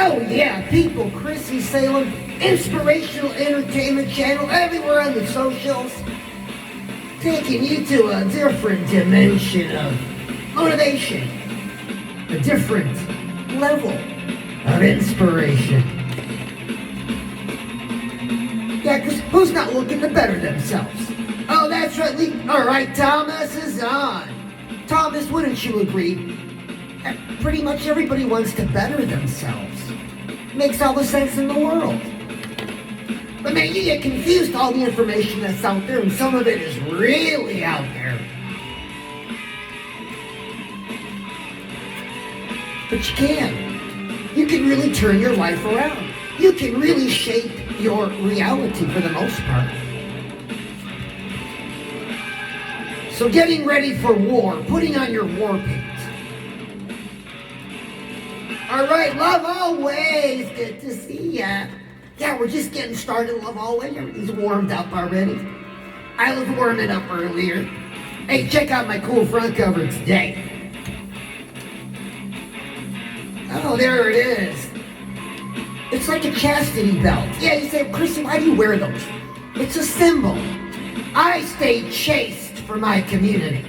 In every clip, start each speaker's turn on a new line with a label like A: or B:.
A: Oh yeah, people, Chrissy Salem, inspirational entertainment channel everywhere on the socials. Taking you to a different dimension of motivation. A different level of inspiration. Yeah, because who's not looking to better themselves? Oh, that's right, all right, Thomas is on. Thomas, wouldn't you agree? Pretty much everybody wants to better themselves. Makes all the sense in the world. But man, you get confused all the information that's out there, and some of it is really out there. But you can. You can really turn your life around. You can really shape your reality for the most part. So getting ready for war, putting on your war paint. All right, Love Always, good to see ya. Yeah, we're just getting started, Love Always. Everything's warmed up already. I was warming up earlier. Hey, check out my cool front cover today. Oh, there it is. It's like a chastity belt. Yeah, you say, Chrissy, why do you wear those? It's a symbol. I stay chaste for my community.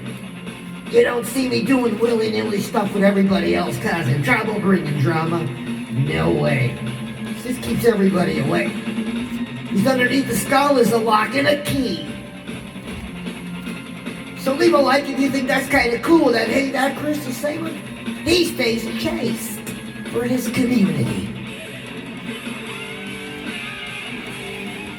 A: You don't see me doing willy-nilly stuff with everybody else, causing trouble, bringing drama. No way. This keeps everybody away. Because underneath the skull is a lock and a key. So leave a like if you think that's kind of cool. That, hey, that Chrissy Salem, he stays chaste for his community.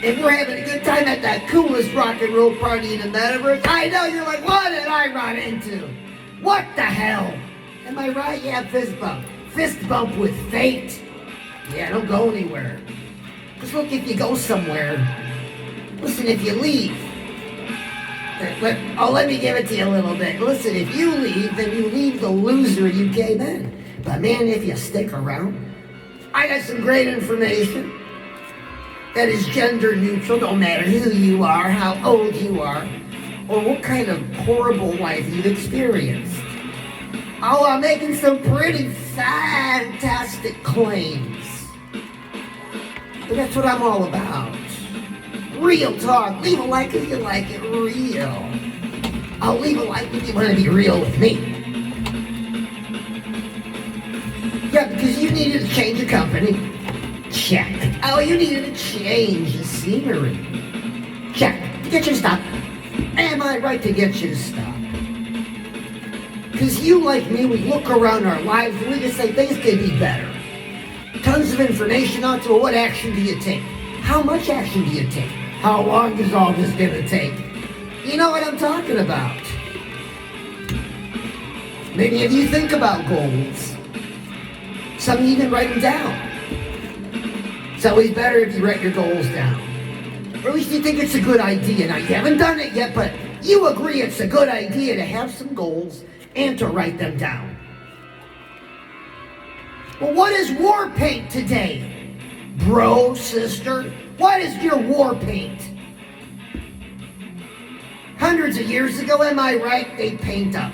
A: And we're having a good time at that coolest rock and roll party in the metaverse. I know, you're like, what did I run into? What the hell? Am I right? Yeah, fist bump. Fist bump with fate. Yeah, don't go anywhere. Because look, if you go somewhere, listen, if you leave, let me give it to you a little bit. Listen, if you leave, then you leave the loser you came in. But man, if you stick around, I got some great information that is gender neutral. Don't matter who you are, how old you are, or what kind of horrible life you've experienced. Oh, I'm making some pretty fantastic claims. But that's what I'm all about. Real talk. Leave a like if you like it real. I'll leave a like if you want to be real with me. Yeah, because you needed to change your company. Check. Oh, you needed to change the scenery. Check. To get you to stop. Am I right to get you to stop? Because you, like me, we look around our lives and we just say things could be better. Tons of information out there. What action do you take? How much action do you take? How long is all this going to take? You know what I'm talking about. Many of you think about goals. Some of you even write them down. It's always better if you write your goals down. Or at least you think it's a good idea. Now, you haven't done it yet, but you agree it's a good idea to have some goals and to write them down. Well, what is war paint today? Bro, sister, what is your war paint? Hundreds of years ago, am I right, they paint up.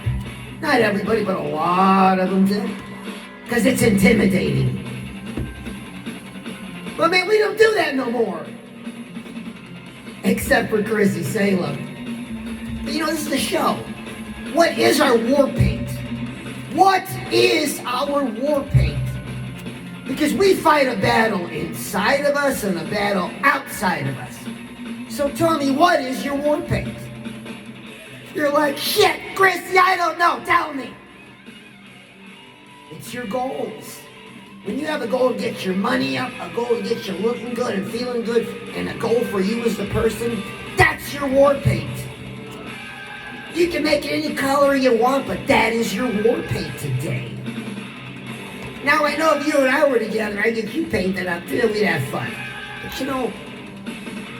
A: Not everybody, but a lot of them did. Because it's intimidating. But man, we don't do that no more. Except for Chrissy Salem. But you know, this is the show. What is our war paint? What is our war paint? Because we fight a battle inside of us and a battle outside of us. So tell me, what is your war paint? You're like, shit, Chrissy, I don't know, tell me. It's your goals. When you have a goal to get your money up, a goal to get you looking good and feeling good, and a goal for you as the person, that's your war paint. You can make it any color you want, but that is your war paint today. Now, I know if you and I were together, I'd get you painted up too, we'd have fun. But you know,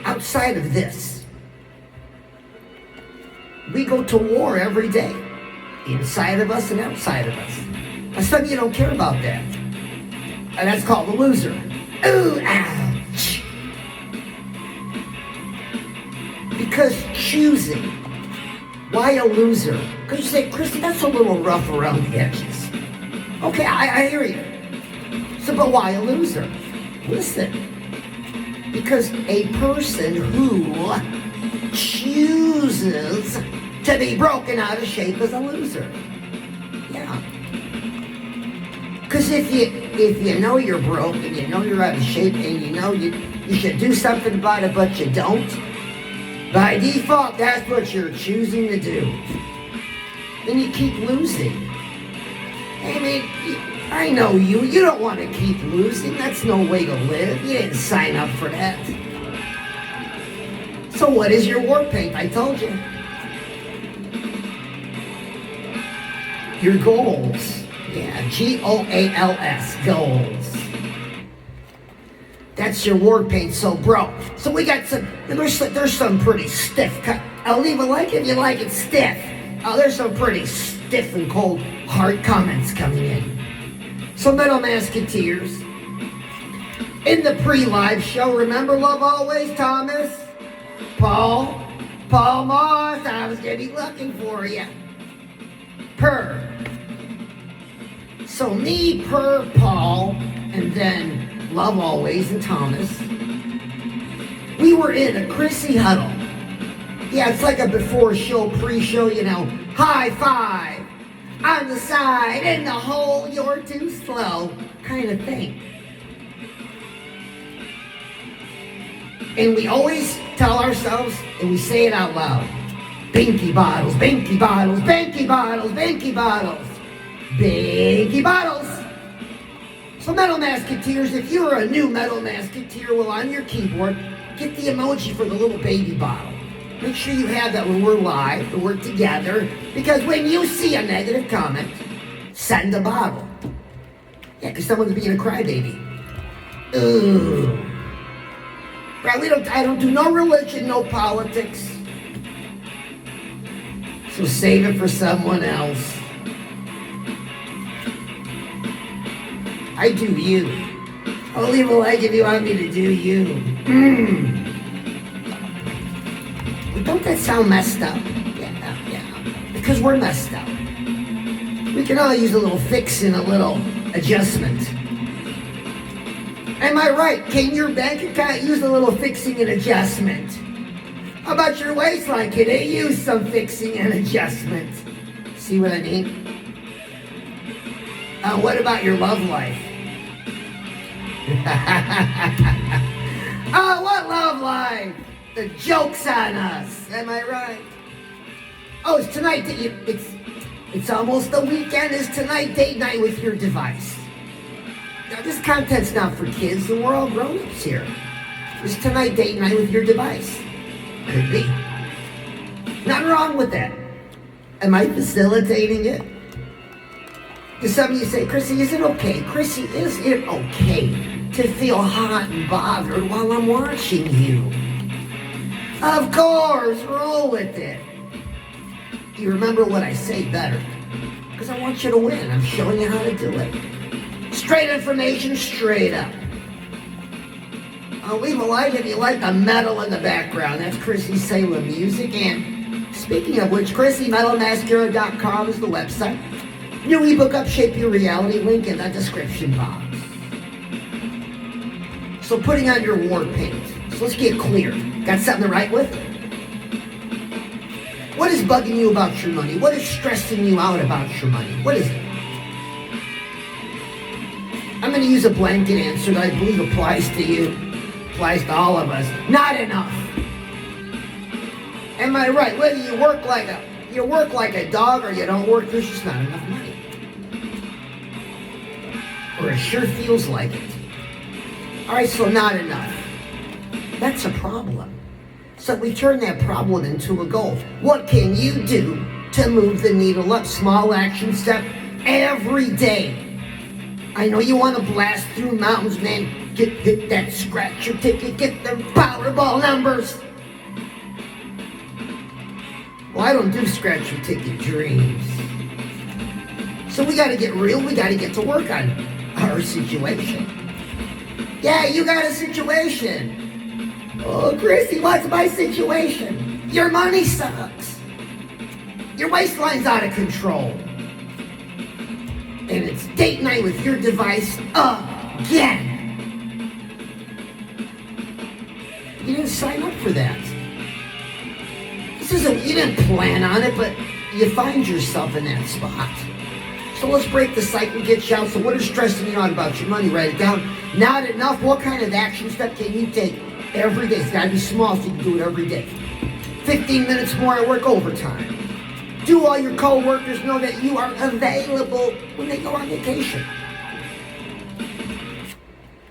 A: outside of this, we go to war every day. Inside of us and outside of us. Now, some of you don't care about that. And that's called the loser. Ooh, ouch. Because choosing. Why a loser? Because you say, Christy, that's a little rough around the edges. Okay, I hear you. So, but why a loser? Listen, because a person who chooses to be broken out of shape is a loser. Yeah. Because if you know you're broke and you know you're out of shape and you know you should do something about it but you don't, by default, that's what you're choosing to do. Then you keep losing. I mean, I know you. You don't want to keep losing. That's no way to live. You didn't sign up for that. So what is your Warpaint? I told you. Your goals. Yeah, Goals. Goals. That's your Warpaint, so bro. So we got there's some pretty stiff cut. I'll leave a like if you like it stiff. Oh, there's some pretty stiff and cold hard comments coming in. So Metal Mascateers, in the pre-live show, remember Love Always, Thomas? Paul Moss, I was gonna be looking for you. So me, Paul, and then Love Always and Thomas, we were in a Chrissy huddle. Yeah, it's like a before show, pre-show, you know, high five, on the side, in the hole, you're too slow, kind of thing. And we always tell ourselves, and we say it out loud, binky bottles, binky bottles, binky bottles, binky bottles, binky bottles. So Metal Mascateers, if you're a new Metal Mascateer, well, on your keyboard, get the emoji for the little baby bottle. Make sure you have that when we're live, when we're together, because when you see a negative comment, send a bottle. Yeah, because someone's being a crybaby. Ooh. Right, I don't do no religion, no politics. So save it for someone else. I do you. I'll leave a like if you want me to do you. Don't that sound messed up? Yeah. Because we're messed up. We can all use a little fixing, a little adjustment. Am I right? Can your bank account use a little fixing and adjustment? How about your waistline? Can it use some fixing and adjustment? See what I mean? What about your love life? Oh, what love life? The joke's on us. Am I right? Oh, it's tonight. It's almost the weekend. It's tonight date night with your device. Now, this content's not for kids, and we're all grown-ups here. It's tonight date night with your device. Could be. Nothing wrong with that. Am I facilitating it? Because some of you say, Chrissy, is it okay? Chrissy, is it okay to feel hot and bothered while I'm watching you? Of course, roll with it. You remember what I say better. Because I want you to win. I'm showing you how to do it. Straight information, straight up. I'll leave a like if you like the metal in the background. That's Chrissy Salem music. And speaking of which, ChrissyMetalMascateer.com is the website. New ebook, Upshape Your Reality, link in the description box. So putting on your Warpaint. So let's get clear. Got something to write with? What is bugging you about your money? What is stressing you out about your money? What is it? I'm going to use a blanket answer that I believe applies to you. Applies to all of us. Not enough. Am I right? Whether you work like a dog or you don't work, there's just not enough money. Or it sure feels like it. All right, so not enough. That's a problem. So we turn that problem into a goal. What can you do to move the needle up? Small action step every day. I know you want to blast through mountains, man. Get that scratcher ticket, get the Powerball numbers. Well, I don't do scratcher ticket dreams. So we got to get real. We got to get to work on our situation. Yeah, you got a situation. Oh, Chrissy, what's my situation? Your money sucks. Your waistline's out of control. And it's date night with your device. again. You didn't sign up for that. This isn't, you didn't plan on it, but you find yourself in that spot. So let's break the cycle, get you out. So what is stressing you out about your money? Write it down. Not enough. What kind of action step can you take every day? It's got to be small so you can do it every day. 15 minutes more at work overtime. Do all your co-workers know that you are available when they go on vacation?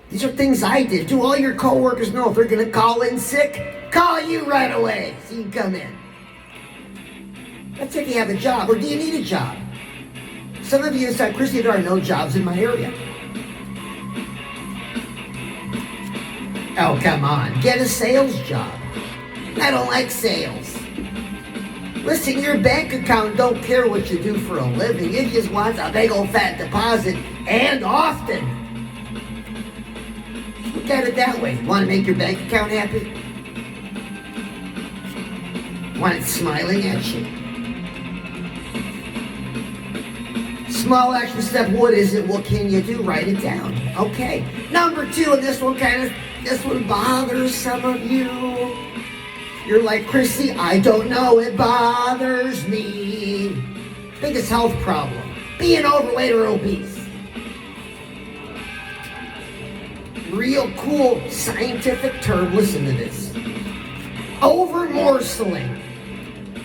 A: These are things I did. Do all your co-workers know if they're going to call in sick? Call you right away so you can come in. That's if you have a job. Or do you need a job? Some of you said, Christy, there are no jobs in my area. Oh, come on. Get a sales job. I don't like sales. Listen, your bank account don't care what you do for a living. It just wants a big old fat deposit, and often. Look at it that way. Want to make your bank account happy? Want it smiling at you? Small action step, what is it? What can you do? Write it down. Okay. Number 2, and this one bothers some of you. You're like, Chrissy, I don't know, it bothers me. Biggest health problem, being overweight or obese. Real cool scientific term, listen to this. Over-morceling.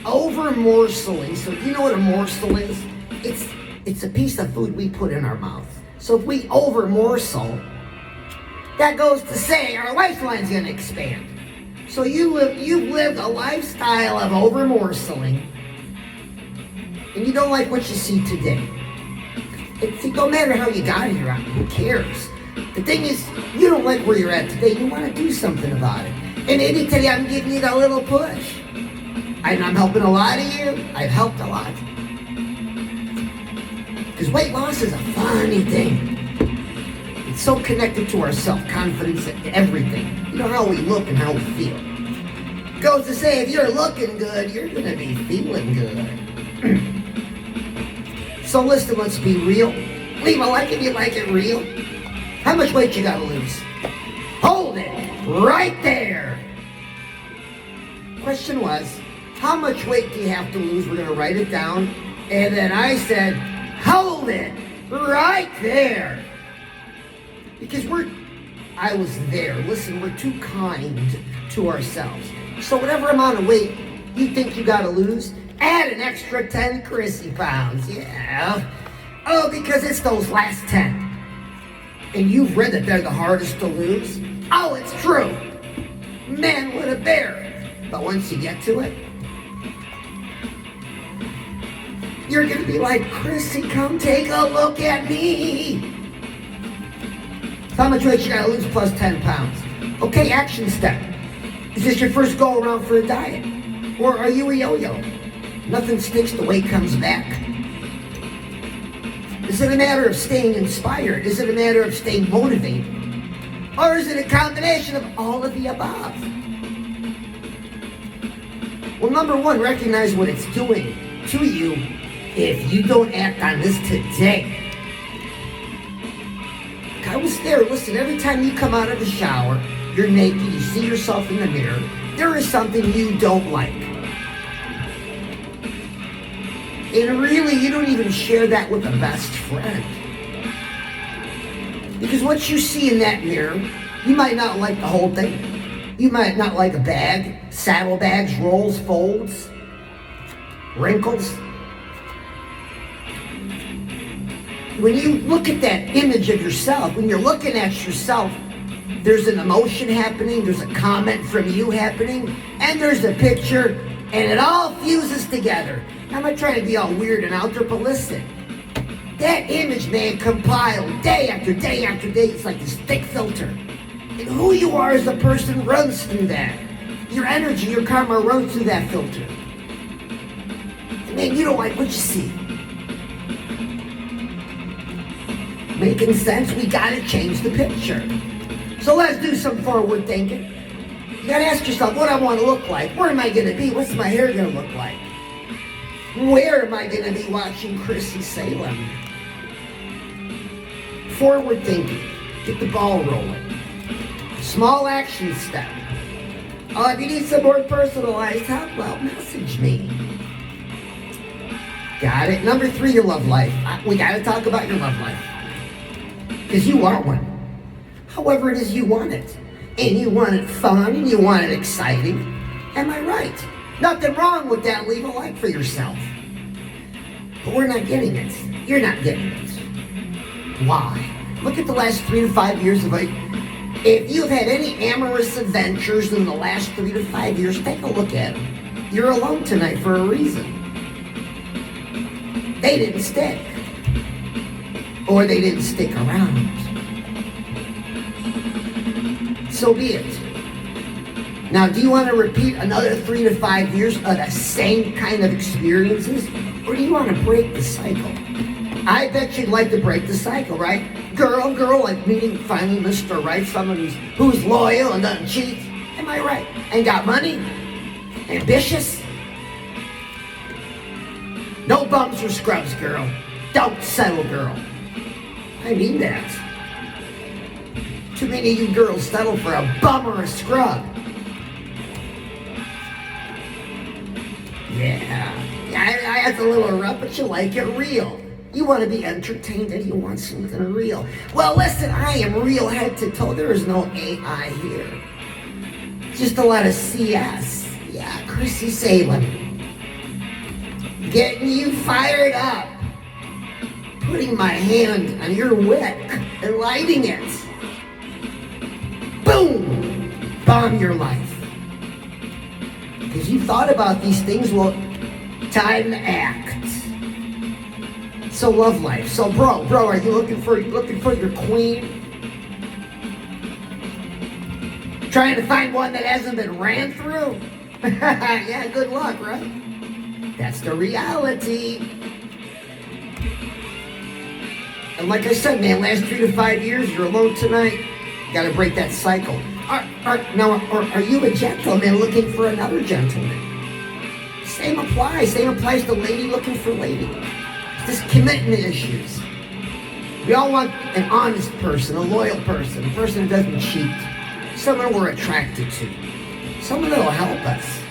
A: Over-morceling. So do you know what a morsel is? It's a piece of food we put in our mouth. So if we over-morsel, that goes to say our lifeline's going to expand. So you've lived a lifestyle of over-morceling, and you don't like what you see today. It don't matter how you got here, who cares? The thing is, you don't like where you're at today, you want to do something about it. And maybe today I'm giving you that little push. And I'm helping a lot of you. I've helped a lot. Because weight loss is a funny thing. It's so connected to our self-confidence and everything. You know how we look and how we feel. Goes to say, if you're looking good, you're going to be feeling good. So listen, let's be real. Leave a like if you like it real. How much weight you got to lose? Hold it right there. Question was, how much weight do you have to lose? We're going to write it down. And then I said, hold it right there. Because I was there. Listen, we're too kind to ourselves. So whatever amount of weight you think you got to lose, add an extra 10 Chrissy pounds. Yeah. Oh, because it's those last 10. And you've read that they're the hardest to lose. Oh, it's true. Man, what a bear. But once you get to it, you're going to be like, Chrissy, come take a look at me. How much weight you got to lose plus 10 pounds? Okay, action step. Is this your first go around for a diet? Or are you a yo-yo? Nothing sticks, the weight comes back. Is it a matter of staying inspired? Is it a matter of staying motivated? Or is it a combination of all of the above? Well, number 1, recognize what it's doing to you if you don't act on this today. I was there. Listen, every time you come out of the shower, you're naked, you see yourself in the mirror, there is something you don't like. And really, you don't even share that with a best friend. Because what you see in that mirror, you might not like the whole thing. You might not like a bag, saddlebags, rolls, folds, wrinkles. When you look at that image of yourself, when you're looking at yourself, there's an emotion happening, there's a comment from you happening, and there's a picture, and it all fuses together. I'm not trying to be all weird and out there, but listen. That image, man, compiled day after day after day. It's like this thick filter. And who you are as a person runs through that. Your energy, your karma runs through that filter. And man, you don't like what you see. Making sense? We gotta change the picture. So let's do some forward thinking. You gotta ask yourself, what I want to look like? Where am I gonna be? What's my hair gonna look like? Where am I gonna be watching Chrissy Salem? Forward thinking. Get the ball rolling. Small action step. Oh, if you need some more personalized help, well, message me. Got it. Number 3, your love life. We got to talk about your love life. Because you want one. However it is you want it. And you want it fun, and you want it exciting. Am I right? Nothing wrong with that. Leave a like for yourself. But we're not getting it. You're not getting it. Why? Look at the last 3 to 5 years of it. If you've had any amorous adventures in the last 3 to 5 years, take a look at them. You're alone tonight for a reason. They didn't stick. Or they didn't stick around. So be it. Now, do you want to repeat another 3 to 5 years of the same kind of experiences? Or do you want to break the cycle? I bet you'd like to break the cycle, right? Girl, like meeting finally Mr. Right, someone who's loyal and doesn't cheat. Am I right? And got money? Ambitious? No bums or scrubs, girl. Don't settle, girl. I mean that. Too many of you girls settle for a bum or a scrub. Yeah, that's a little rough, but you like it real. You want to be entertained and you want something real. Well, listen, I am real head to toe. There is no AI here. Just a lot of CS. Yeah, Chrissy Salem. Getting you fired up. Putting my hand on your wick and lighting it. Boom! Bomb your life. Because you thought about these things, well, time to act. So love life. So bro, are you looking for your queen? Trying to find one that hasn't been ran through? Yeah, good luck, right? That's the reality. And like I said, man, last 3 to 5 years, you're alone tonight. You gotta break that cycle. Are you a gentleman looking for another gentleman? Same applies to lady looking for lady. It's just commitment issues. We all want an honest person, a loyal person, a person who doesn't cheat, someone we're attracted to, someone that'll help us,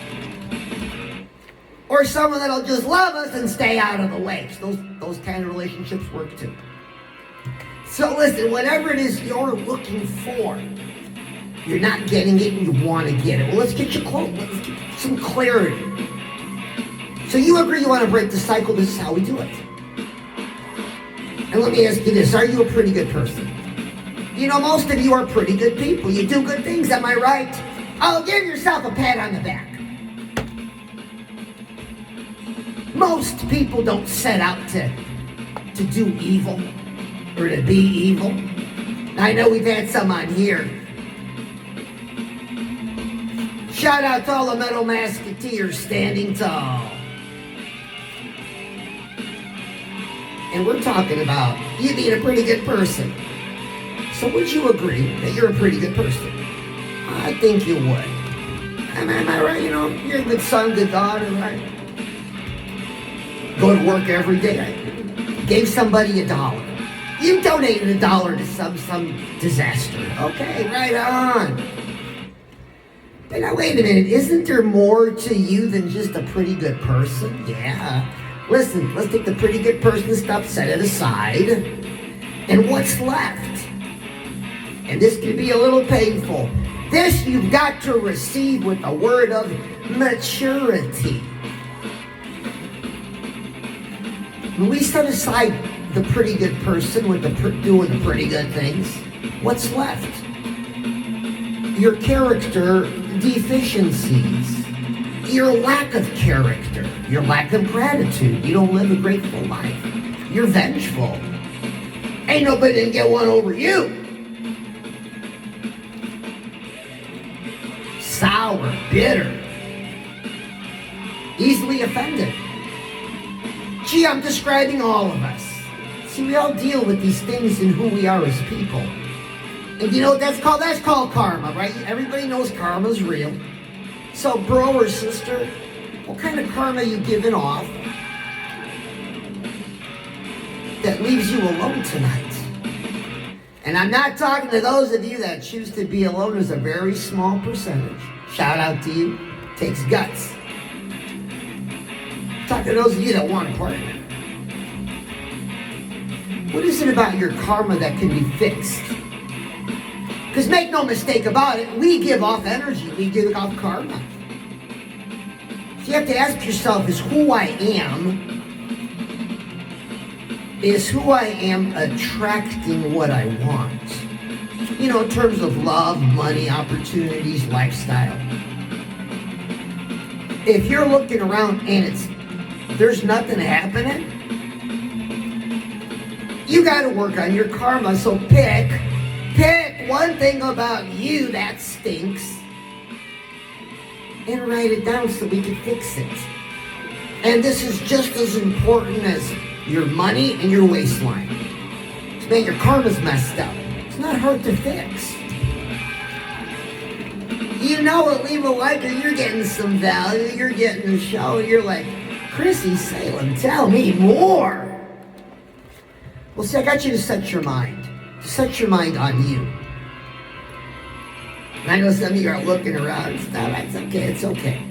A: or someone that'll just love us and stay out of the way. Those kind of relationships work too. So listen, whatever it is you're looking for, you're not getting it and you want to get it. Well, let's get you close. Let's get some clarity. So you agree you want to break the cycle. This is how we do it. And let me ask you this. Are you a pretty good person? You know, most of you are pretty good people. You do good things, am I right? Oh, give yourself a pat on the back. Most people don't set out to do evil or to be evil. I know we've had some on here. Shout out to all the Metal Mascateers standing tall. And we're talking about you being a pretty good person. So would you agree that you're a pretty good person? I think you would. Am I right? You know, you're a good son, good daughter, right? Go to work every day. Right? Gave somebody $1. You donated $1 to some disaster. Okay, right on. But now wait a minute, isn't there more to you than just a pretty good person? Yeah. Listen, let's take the pretty good person stuff, set it aside. And what's left? And this can be a little painful. This you've got to receive with a word of maturity. When we set aside the pretty good person with doing the pretty good things, what's left? Your character deficiencies, your lack of character, your lack of gratitude. You don't live a grateful life. You're vengeful. Ain't nobody gonna get one over you. Sour, bitter, easily offended. Gee, I'm describing all of us. See, we all deal with these things in who we are as people. And you know what that's called? That's called karma, right? Everybody knows karma's real. So, bro or sister, what kind of karma are you giving off that leaves you alone tonight? And I'm not talking to those of you that choose to be alone. There's a very small percentage. Shout out to you. Takes guts. I'm talking to those of you that want a partner. What is it about your karma that can be fixed? Because make no mistake about it, we give off energy. We give off karma. So you have to ask yourself, is who I am attracting what I want? You know, in terms of love, money, opportunities, lifestyle. If you're looking around and there's nothing happening, you got to work on your karma. So pick one thing about you that stinks and write it down so we can fix it. And this is just as important as your money and your waistline. Man, your karma's messed up. It's not hard to fix. You know it, leave a like, or you're getting some value, you're getting the show, you're like, Chrissy Salem, tell me more. Well, see, I got you to set your mind. To set your mind on you. And I know some of you are looking around and stuff. It's okay, it's okay.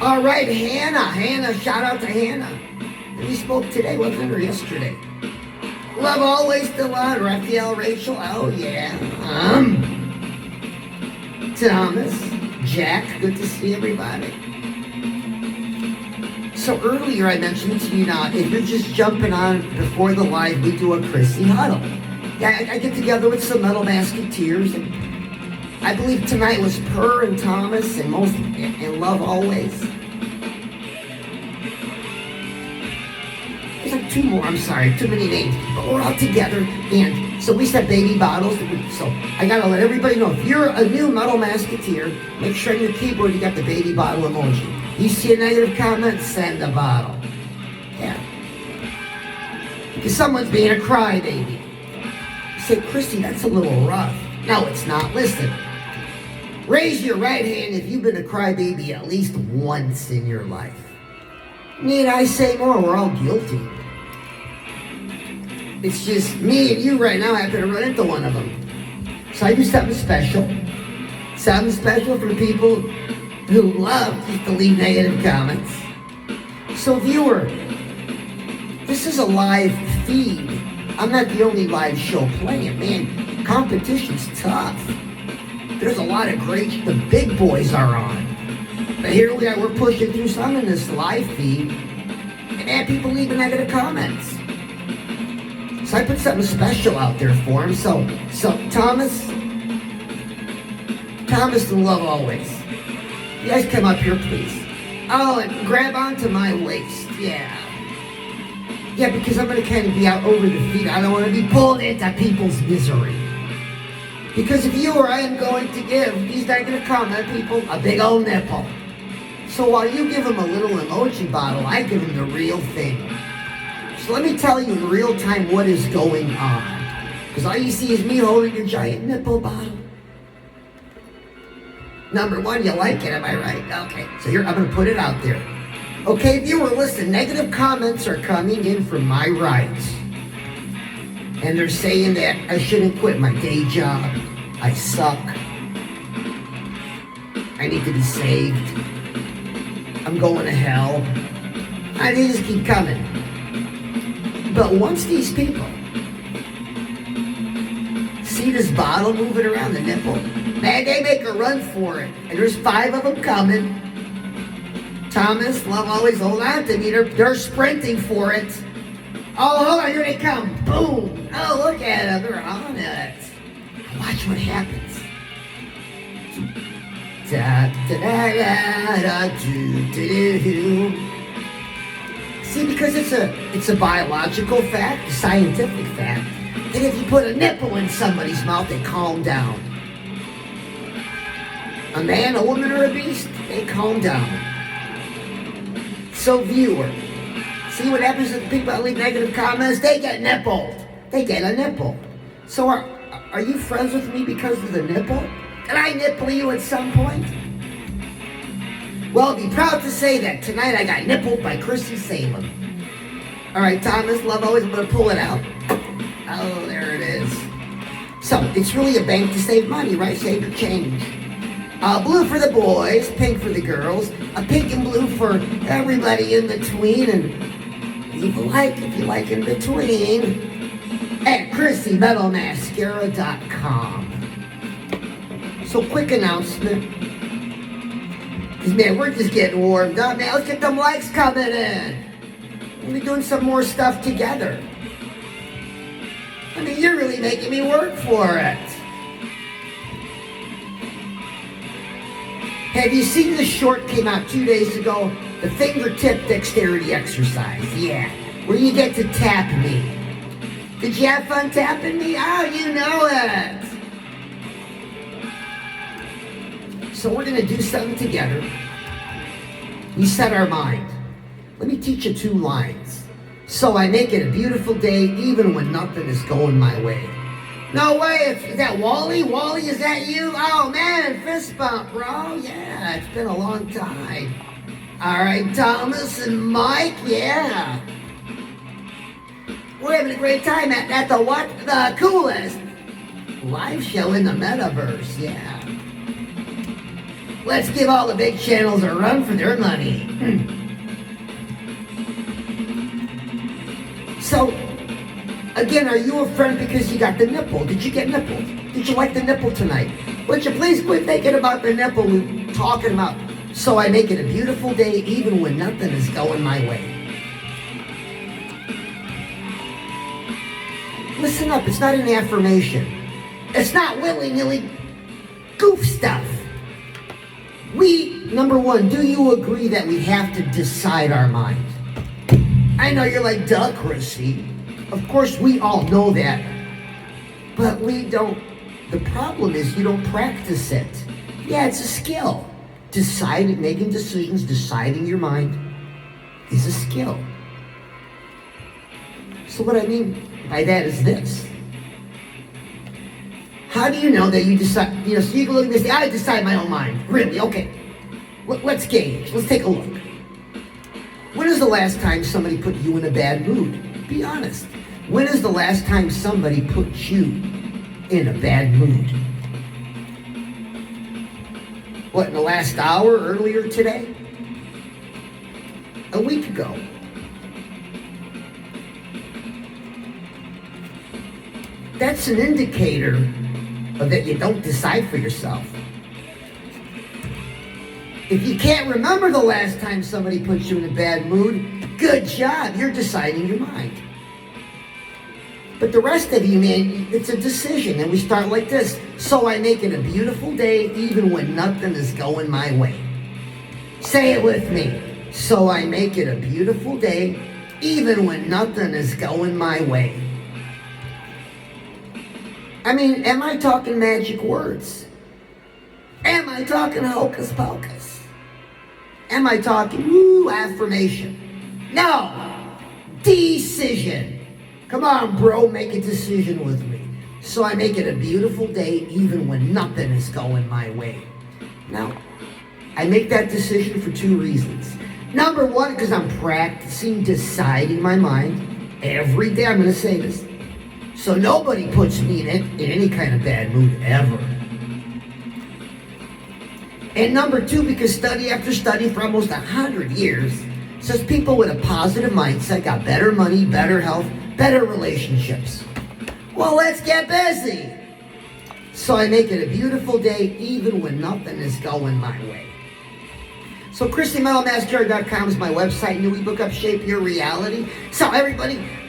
A: All right, Hannah, shout out to Hannah. We spoke today, wasn't it, or yesterday? Love always still on. Raphael, Rachel, oh yeah. Thomas, Jack, good to see everybody. So earlier I mentioned to you now, if you're just jumping on before the live, we do a Chrissy huddle. Yeah, I get together with some Metal Mascateers, and I believe tonight was Per and Thomas and Love Always. There's like two more, I'm sorry, too many names. But we're all together, and so we set baby bottles. So I gotta let everybody know, if you're a new Metal Mascateer, make sure on your keyboard you got the baby bottle emoji. You see a negative comment, send a bottle. Yeah. Because someone's being a crybaby. You say, Christy, that's a little rough. No, it's not. Listen. Raise your right hand if you've been a crybaby at least once in your life. Need I say more? We're all guilty. It's just me and you right now happen to run into one of them. So I do something special. Something special for people who love just to leave negative comments. So viewer, this is a live feed. I'm not the only live show playing. Man, competition's tough. There's a lot of great, the big boys are on. But here we are, we're pushing through some in this live feed, and have people leaving negative comments. So I put something special out there for him. So Thomas and Love Always. You guys come up here, please. Oh, and grab onto my waist. Yeah. Yeah, because I'm going to kind of be out over the feet. I don't want to be pulled into people's misery. Because if you or I am going to give these negative comment people a big old nipple. So while you give them a little emoji bottle, I give them the real thing. So let me tell you in real time what is going on. Because all you see is me holding a giant nipple bottle. Number one, you like it, am I right? Okay, so here, I'm going to put it out there. Okay, viewer, listen, negative comments are coming in from my rights. And they're saying that I shouldn't quit my day job. I suck. I need to be saved. I'm going to hell. And they just keep coming. But once these people see this bottle moving around the nipple, man, they make a run for it. And there's 5 of them coming. Thomas, Love Always, hold on to me. They're sprinting for it. Oh, hold on, here they come. Boom. Oh, look at them. They're on it. Watch what happens. See, because it's a biological fact, a scientific fact, that if you put a nipple in somebody's mouth, they calm down. A man, a woman, or a beast, they calm down. So viewer, see what happens to the people that leave negative comments? They get nippled. They get a nipple. So are you friends with me because of the nipple? Did I nipple you at some point? Well, be proud to say that tonight I got nippled by Chrissy Salem. All right, Thomas, love always, I'm going to pull it out. Oh, there it is. So, it's really a bank to save money, right? Save your change. Blue for the boys, pink for the girls, a pink and blue for everybody in between, and if you like in between, at ChrissyMetalMascateer.com. So, quick announcement. Because, man, we're just getting warmed up, man. Let's get them likes coming in. We'll be doing some more stuff together. I mean, you're really making me work for it. Have you seen the short came out 2 days ago? The fingertip dexterity exercise. Yeah. Where you get to tap me. Did you have fun tapping me? Oh, you know it. So we're going to do something together. We set our mind. Let me teach you 2 lines. So I make it a beautiful day even when nothing is going my way. No way, is that Wally? Wally, is that you? Oh man, fist bump, bro. Yeah, it's been a long time. All right, Thomas and Mike, yeah. We're having a great time at the what? The coolest live show in the metaverse, yeah. Let's give all the big channels a run for their money. So, again, are you a friend because you got the nipple? Did you get nippled? Did you like the nipple tonight? Would you please quit thinking about the nipple and talking about, so I make it a beautiful day even when nothing is going my way. Listen up, it's not an affirmation. It's not willy-nilly goof stuff. Number 1, do you agree that we have to decide our mind? I know you're like, duh, Chrissy. Of course, we all know that. But we don't. The problem is you don't practice it. Yeah, it's a skill. Making decisions, deciding your mind is a skill. So what I mean by that is this. How do you know that you decide, so you can look at this, I decide my own mind. Really? Okay. Let's gauge. Let's take a look. When is the last time somebody put you in a bad mood? Be honest. When is the last time somebody put you in a bad mood? What, in the last hour, earlier today? A week ago? That's an indicator of that you don't decide for yourself. If you can't remember the last time somebody put you in a bad mood, good job, you're deciding your mind. But the rest of you, man, it's a decision, and we start like this. So I make it a beautiful day even when nothing is going my way. Say it with me. So I make it a beautiful day even when nothing is going my way. I mean, am I talking magic words? Am I talking hocus pocus? Am I talking, affirmation? No. Decision. Come on, bro, make a decision with me. So I make it a beautiful day even when nothing is going my way. Now, I make that decision for 2 reasons. Number 1, because I'm practicing deciding my mind. Every day I'm going to say this. So nobody puts me in any kind of bad mood ever. And number 2, because study after study for almost 100 years says people with a positive mindset got better money, better health, better relationships. Well, let's get busy. So I make it a beautiful day even when nothing is going my way. So ChrissyMetalMascateer.com is my website, new ebook, Shape Your Reality. So everybody,